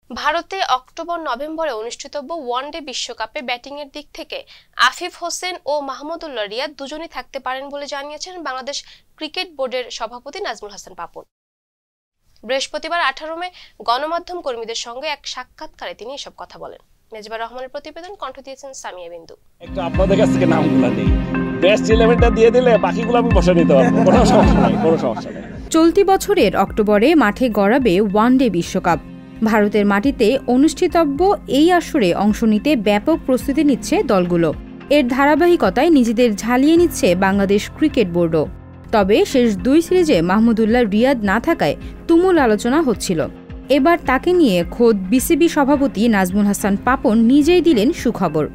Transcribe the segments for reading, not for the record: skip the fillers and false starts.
ভারতে অক্টোবর-নভেম্বরে অনুষ্ঠিতব্য ওয়ানডে বিশ্বকাপে ব্যাটিংয়ের দিক থেকে আফিফ হোসেন ও মাহমুদুল্লাহ রিয়াদ দুজনই থাকতে পারেন বলে জানিয়েছেন বাংলাদেশ ক্রিকেট বোর্ডের সভাপতি নাজমুল হাসান পাপন। বৃহস্পতিবার 18 মে গণমাধ্যম কর্মীদের সঙ্গে এক সাক্ষাৎকারে তিনি এসব কথা বলেন। মেজবা রহমানের প্রতিবেদন, কণ্ঠ দিয়েছেন সামিয়া বিন্দু। একটু আপনাদের কাছ থেকে নামগুলো নেই, বেস্ট 11টা দিয়ে দিলে বাকিগুলো আমি বসে নিতে পারবো, কোনো সমস্যা নেই। চলতি বছরের অক্টোবরে মাঠে গড়াবে ওয়ানডে বিশ্বকাপ। ভারতের মাটিতে অনুষ্ঠিতব্য এই আসরে অংশ নিতে ব্যাপক প্রস্তুতি নিচ্ছে দলগুলো। এর ধারাবাহিকতায় নিজেদের ঝালিয়ে নিচ্ছে বাংলাদেশ ক্রিকেট বোর্ডও। তবে শেষ 2 সিরিজে মাহমুদুল্লাহ রিয়াদ না থাকায় তুমুল আলোচনা হচ্ছিল। এবার তাকে নিয়ে খোদ বিসিবি সভাপতি নাজমুল হাসান পাপন নিজেই দিলেন সুখবর।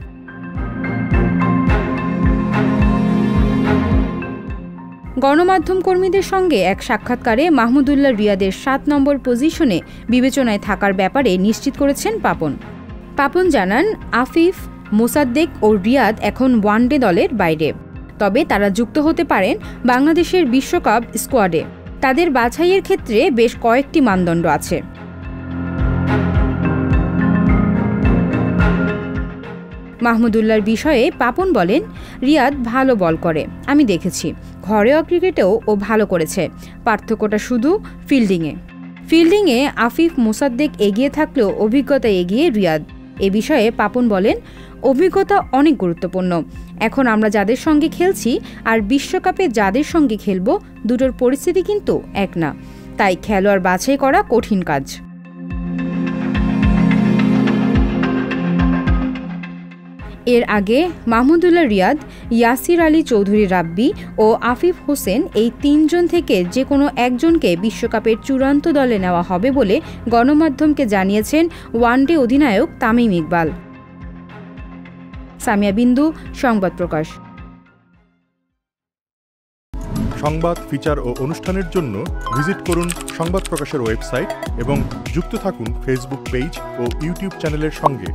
গণমাধ্যম কর্মীদের সঙ্গে এক সাক্ষাৎকারে মাহমুদুল্লাহ রিয়াদের 7 নম্বর পজিশনে বিবেচনায় থাকার ব্যাপারে নিশ্চিত করেছেন পাপন। পাপন জানান, আফিফ, মোসাদ্দেক ও রিয়াদ এখন ওয়ানডে দলের বাইরে, তবে তারা যুক্ত হতে পারেন বাংলাদেশের বিশ্বকাপ স্কোয়াডে। তাদের বাছাইয়ের ক্ষেত্রে বেশ কয়েকটি মানদণ্ড আছে। মাহমুদুল্লাহর বিষয়ে পাপন বলেন, রিয়াদ ভালো বল করে, আমি দেখেছি। ঘরোয়া ক্রিকেটেও ও ভালো করেছে। পার্থক্যটা শুধু ফিল্ডিংয়ে আফিফ, মোসাদ্দেক এগিয়ে থাকলেও অভিজ্ঞতা এগিয়ে রিয়াদ। এ বিষয়ে পাপন বলেন, অভিজ্ঞতা অনেক গুরুত্বপূর্ণ। এখন আমরা যাদের সঙ্গে খেলছি আর বিশ্বকাপে যাদের সঙ্গে খেলব, দুটোর পরিস্থিতি কিন্তু এক না। তাই খেলোয়াড় বাছাই করা কঠিন কাজ। এর আগে মাহমুদুল্লাহ রিয়াদ, ইয়াসির আলী চৌধুরী রাব্বি ও আফিফ হোসেন এই 3 জন থেকে যে কোনো একজনকে বিশ্বকাপের চূড়ান্ত দলে নেওয়া হবে বলে গণমাধ্যমকে জানিয়েছেন ওয়ানডে অধিনায়ক তামিম ইকবাল। সামিয়া বিন্দু, সংবাদ প্রকাশ। সংবাদ, ফিচার ও অনুষ্ঠানের জন্য ভিজিট করুন সংবাদ প্রকাশের ওয়েবসাইট এবং যুক্ত থাকুন ফেসবুক পেজ ও ইউটিউব চ্যানেলের সঙ্গে।